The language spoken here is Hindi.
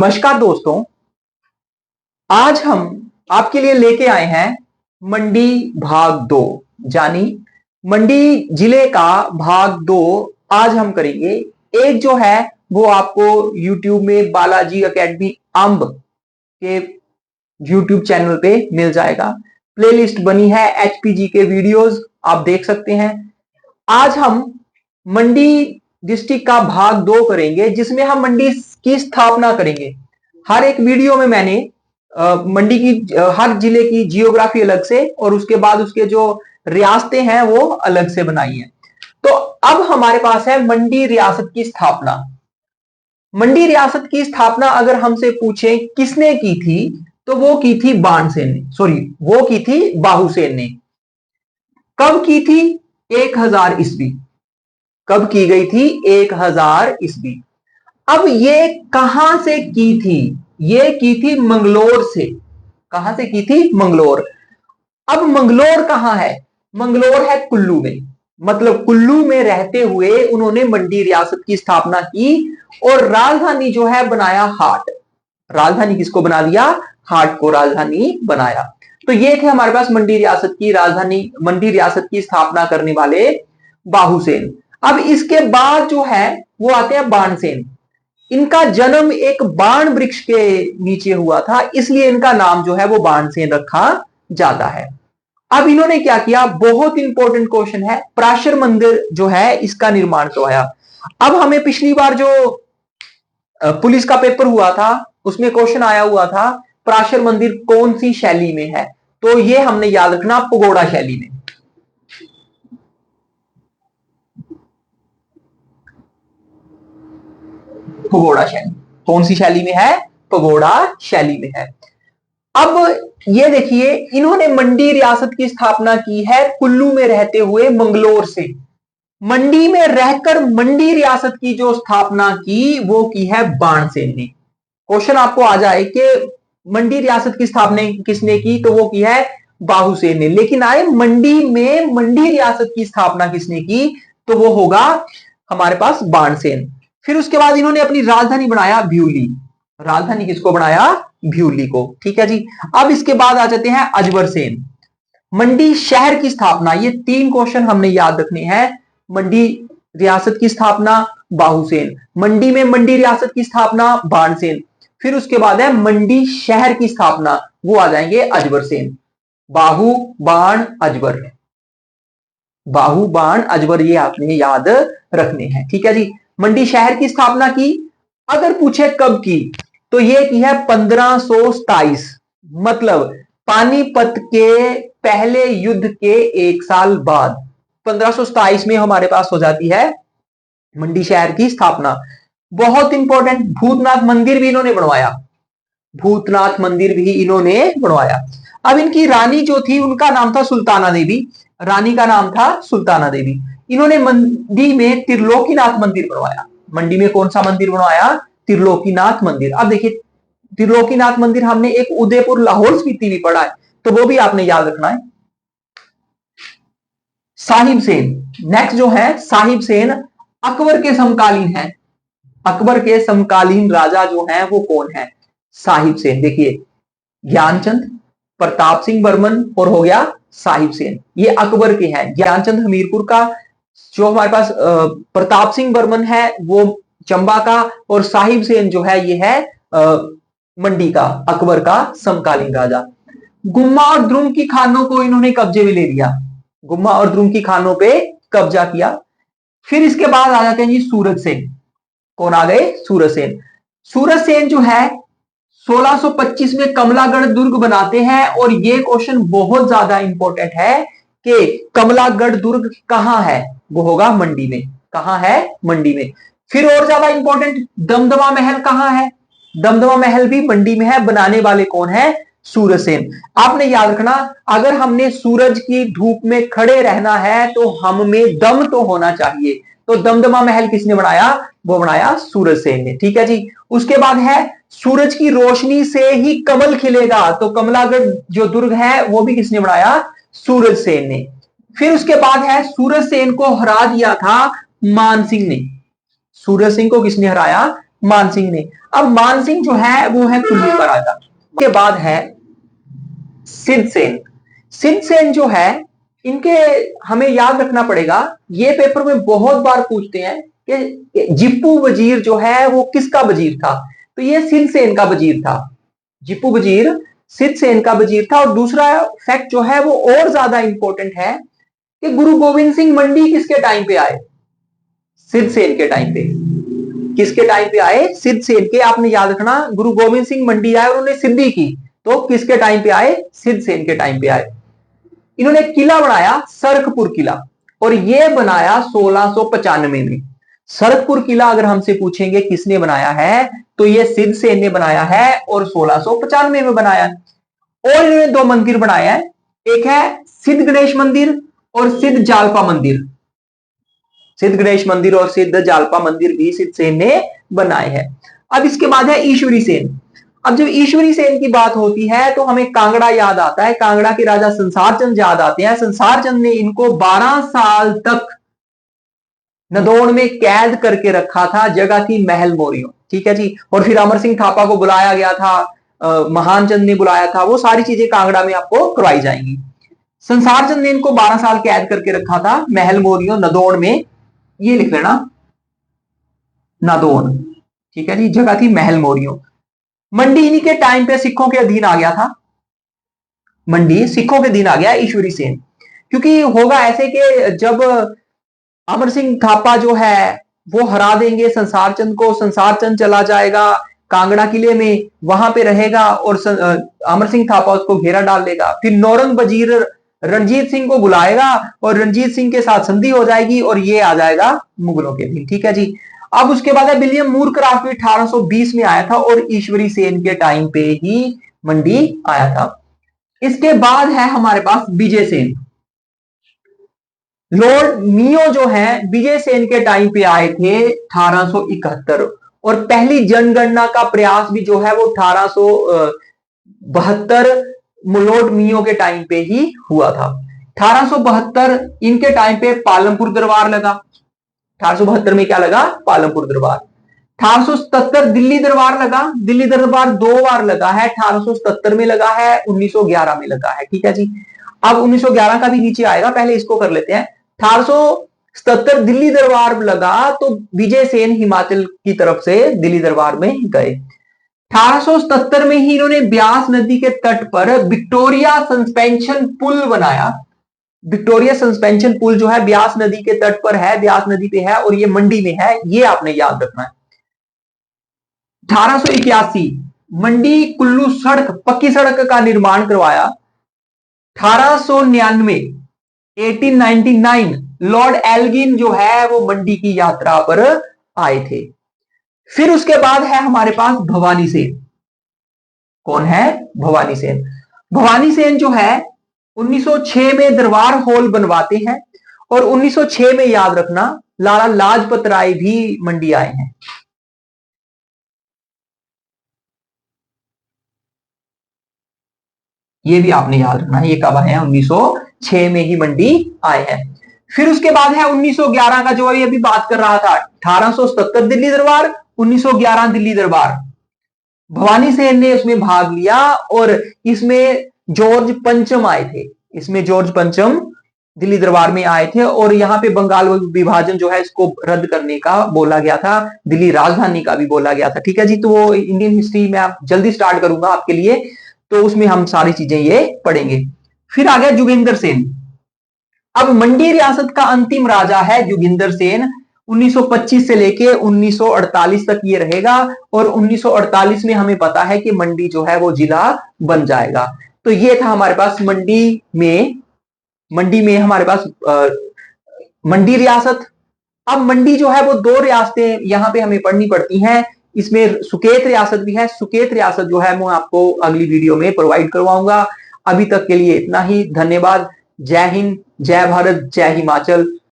नमस्कार दोस्तों, आज हम आपके लिए लेके आए हैं मंडी भाग दो। यानी मंडी जिले का भाग दो आज हम करेंगे। एक जो है वो आपको YouTube में बालाजी एकेडमी अंब के YouTube चैनल पे मिल जाएगा। प्लेलिस्ट बनी है HPG के वीडियोस, आप देख सकते हैं। आज हम मंडी डिस्ट्रिक्ट का भाग दो करेंगे, जिसमें हम मंडी की स्थापना करेंगे। हर एक वीडियो में मैंने मंडी की हर जिले की जियोग्राफी अलग से और उसके बाद उसके जो रियासतें हैं वो अलग से बनाई हैं। तो अब हमारे पास है मंडी रियासत की स्थापना। मंडी रियासत की स्थापना अगर हमसे पूछें किसने की थी, तो वो की थी बाणसेन ने, वो की थी बाहुसेन ने। कब की थी? 1000 ईस्वी। कब की गई थी? 1000 ईस्वी। अब ये कहां से की थी? ये की थी मंगलोर से। कहां से की थी? मंगलोर। अब मंगलोर कहां है? मंगलोर है कुल्लू में। मतलब कुल्लू में रहते हुए उन्होंने मंडी रियासत की स्थापना की और राजधानी जो है बनाया हाट। राजधानी किसको बना दिया? हाट को राजधानी बनाया। तो ये थे हमारे पास मंडी रियासत की राजधानी, मंडी रियासत की स्थापना करने वाले बाहुसेन। अब इसके बाद जो है वो आते हैं बाणसेन। इनका जन्म एक बाण वृक्ष के नीचे हुआ था, इसलिए इनका नाम जो है वो बाणसेन रखा जाता है। अब इन्होंने क्या किया? बहुत इंपॉर्टेंट क्वेश्चन है। पराशर मंदिर जो है इसका निर्माण करवाया। अब हमें पिछली बार जो पुलिस का पेपर हुआ था उसमें क्वेश्चन आया हुआ था पराशर मंदिर कौन सी शैली में है, तो ये हमने याद रखना पगोड़ा शैली में। पगोड़ा शैली कौन सी शैली में है? पगोड़ा शैली में है। अब ये देखिए, इन्होंने मंडी रियासत की स्थापना की है कुल्लू में रहते हुए मंगलोर से। मंडी में रहकर मंडी रियासत की जो स्थापना की वो की है बाणसेन ने। क्वेश्चन आपको आ जाए कि मंडी रियासत की स्थापना किसने की, तो वो की है बाहुसेन ने। लेकिन आए मंडी में मंडी रियासत की स्थापना किसने की, तो वो होगा हमारे पास बाणसेन। फिर उसके बाद इन्होंने अपनी राजधानी बनाया भ्यूली। राजधानी किसको बनाया? भ्यूली को। ठीक है जी। अब इसके बाद आ जाते हैं अजबर सेन। मंडी शहर की स्थापना, ये 3 क्वेश्चन हमने याद रखने हैं। मंडी रियासत की स्थापना बाहुसेन, मंडी में मंडी रियासत की स्थापना बाणसेन, फिर उसके बाद है मंडी शहर की स्थापना, वो आ जाएंगे अजबर सेन। बाहु बाण अजबर, बाहु बाण अजबर, ये आपने याद रखने हैं। ठीक है जी। मंडी शहर की स्थापना की। अगर पूछे कब की, तो ये की है 1527। मतलब पानीपत के पहले युद्ध के 1 साल बाद 1527 में हमारे पास हो जाती है मंडी शहर की स्थापना। बहुत इंपॉर्टेंट, भूतनाथ मंदिर भी इन्होंने बनवाया। भूतनाथ मंदिर भी इन्होंने बनवाया। अब इनकी रानी जो थी उनका नाम था सुल्ताना देवी। रानी का नाम था सुल्ताना देवी। इन्होंने मंडी में त्रिलोकीनाथ मंदिर बनवाया। मंडी में कौन सा मंदिर बनवाया? त्रिलोकीनाथ मंदिर। अब देखिए, त्रिलोकीनाथ मंदिर हमने एक उदयपुर लाहौल स्पीति भी पढ़ा है, तो वो भी आपने याद रखना है। साहिब सेन नेक्स्ट जो है, साहिब सेन अकबर के समकालीन है। अकबर के समकालीन राजा जो है वो कौन है? साहिब सेन। देखिए, ज्ञानचंद, प्रताप सिंह बर्मन और हो गया साहिब सेन, ये अकबर के हैं। ज्ञानचंद हमीरपुर का, जो हमारे पास प्रताप सिंह बर्मन है वो चंबा का, और साहिब सेन जो है ये है मंडी का, अकबर का समकालीन राजा। गुम्मा और द्रुम की खानों को इन्होंने कब्जे में ले लिया। गुम्मा और द्रुम की खानों पे कब्जा किया। फिर इसके बाद आ जाते हैं जी सूरज सेन। कौन आ गए? सूरज सेन। सूरज सेन जो है 1625 में कमलागढ़ दुर्ग बनाते हैं, और ये क्वेश्चन बहुत ज्यादा इंपॉर्टेंट है कि कमलागढ़ दुर्ग कहां है? वो होगा मंडी में। कहां है? मंडी में। फिर और ज्यादा इंपॉर्टेंट, दमदमा महल कहां है? दमदमा महल भी मंडी में है। बनाने वाले कौन है? सूरज सेन। आपने याद रखना, अगर हमने सूरज की धूप में खड़े रहना है तो हम में दम तो होना चाहिए। तो दमदमा महल किसने बनाया? वो बनाया सूरज सेन ने। ठीक है जी। उसके बाद है सूरज की रोशनी से ही कमल खिलेगा, तो कमलागढ़ जो दुर्ग है वो भी किसने बनाया? सूरज सेन ने। फिर उसके बाद है सूरज सेन को हरा दिया था मान सिंह ने। सूरज सिंह को किसने हराया? मानसिंह ने। अब मानसिंह जो है वो है कुल्लू का राजा। उसके बाद है सिद्धसेन। सिद्धसेन जो है इनके हमें याद रखना पड़ेगा, ये पेपर में बहुत बार पूछते हैं कि जीपू वजीर जो है वो किसका वजीर था, तो ये सिद्धसेन का वजीर था। जीपू वजीर सिद्धसेन का वजीर था। और दूसरा फैक्ट जो है वो और ज्यादा इंपॉर्टेंट है कि गुरु गोविंद सिंह मंडी किसके टाइम पे आए, सिद्धसेन के टाइम पे। किसके टाइम पे आए, सिद्धसेन के। आपने याद रखना, गुरु गोविंद सिंह मंडी आए और उन्होंने सिद्धि की, तो किसके टाइम पे आए, सिद्धसेन के टाइम पे आए। इन्होंने किला बनाया सरखपुर किला, और यह बनाया 1695 में। सरखपुर किला अगर हमसे पूछेंगे किसने बनाया है, तो यह सिद्धसेन ने बनाया है और 1695 में बनाया। और इन्होंने दो मंदिर बनाए हैं, एक है सिद्ध गणेश मंदिर और सिद्ध जालपा मंदिर। सिद्ध गणेश मंदिर और सिद्ध जालपा मंदिर भी सिद्धसेन ने बनाए हैं। अब इसके बाद है ईश्वरी सेन। अब जब ईश्वरी सेन की बात होती है तो हमें कांगड़ा याद आता है, कांगड़ा के राजा संसार चंद याद आते हैं। संसार चंद ने इनको 12 साल तक नदौड़ में कैद करके रखा था, जगह थी महल मोरियो, ठीक है जी। और फिर अमर सिंह थापा को बुलाया गया था, महान चंद ने बुलाया था, वो सारी चीजें कांगड़ा में आपको करवाई जाएंगी। संसार चंद ने इनको 12 साल कैद करके रखा था महल मोरियो नदौड़ में, ये लिख लेना नादौन, ठीक है जी, जगह थी महल मोरियो। मंडी इन्हीं के टाइम पे सिखों के अधीन आ गया था, मंडी सिखों के अधीन आ गया ईश्वरी सेन। क्योंकि होगा ऐसे कि जब अमर सिंह थापा जो है वो हरा देंगे संसार चंद को, संसार चंद चला जाएगा कांगड़ा किले में, वहां पे रहेगा और अमर सिंह थापा उसको घेरा डाल लेगा। फिर नौरंग वजीर रणजीत सिंह को बुलाएगा और रणजीत सिंह के साथ संधि हो जाएगी और ये आ जाएगा मुगलों के अधीन, ठीक है जी। अब उसके बाद विलियम मूरक्राफ्ट भी 1820 में आया था और ईश्वरी सेन के टाइम पे ही मंडी आया था। इसके बाद है हमारे पास विजय सेन। लॉर्ड मियो जो है विजय सेन के टाइम पे आए थे 1871, और पहली जनगणना का प्रयास भी जो है वो 1872 लॉर्ड मियो के टाइम पे ही हुआ था। 1872 इनके टाइम पे पालमपुर दरबार लगा। 1872 में क्या लगा, पालमपुर दरबार। 1877 दिल्ली दरबार लगा, दिल्ली दरबार 2 बार लगा है, 1877 में लगा है, 1911 में लगा है, ठीक है जी। अब 1911 का भी नीचे आएगा, पहले इसको कर लेते हैं। 1877 दिल्ली दरबार लगा तो विजय सेन हिमाचल की तरफ से दिल्ली दरबार में गए। 1877 में ही इन्होंने ब्यास नदी के तट पर विक्टोरिया सस्पेंशन पुल बनाया। विक्टोरिया सस्पेंशन पुल जो है ब्यास नदी के तट पर है, ब्यास नदी पे है और ये मंडी में है, ये आपने याद रखना है। 1881 मंडी कुल्लू सड़क, पक्की सड़क का निर्माण करवाया। 1899 1899 लॉर्ड एल्गिन जो है वो मंडी की यात्रा पर आए थे। फिर उसके बाद है हमारे पास भवानी सेन। कौन है, भवानी सेन। भवानी सेन जो है 1906 में दरबार हॉल बनवाते हैं और 1906 में याद रखना लाला लाजपत राय भी मंडी आए हैं। ये भी आपने याद रखना है, ये कब आए हैं, 1906 में ही मंडी आए हैं। फिर उसके बाद है 1911 का जो अभी बात कर रहा था, 1877 दिल्ली दरबार, 1911 दिल्ली दरबार। भवानी सेन ने उसमें भाग लिया और इसमें जॉर्ज पंचम आए थे, इसमें जॉर्ज पंचम दिल्ली दरबार में आए थे और यहाँ पे बंगाल विभाजन जो है इसको रद्द करने का बोला गया था, दिल्ली राजधानी का भी बोला गया था, ठीक है जी। तो वो इंडियन हिस्ट्री में आप जल्दी स्टार्ट करूंगा आपके लिए, तो उसमें हम सारी चीजें ये पढ़ेंगे। फिर आ गया जोगिंदर सेन। अब मंडी रियासत का अंतिम राजा है जोगिंदर सेन। 1925 से लेके 1948 तक ये रहेगा और 1948 में हमें पता है कि मंडी जो है वो जिला बन जाएगा। तो ये था हमारे पास मंडी में हमारे पास मंडी रियासत। अब मंडी जो है वो 2 रियासतें यहां पे हमें पढ़नी पड़ती हैं, इसमें सुकेत रियासत भी है। सुकेत रियासत जो है मैं आपको अगली वीडियो में प्रोवाइड करवाऊंगा। अभी तक के लिए इतना ही, धन्यवाद। जय हिंद, जय भारत, जय हिमाचल।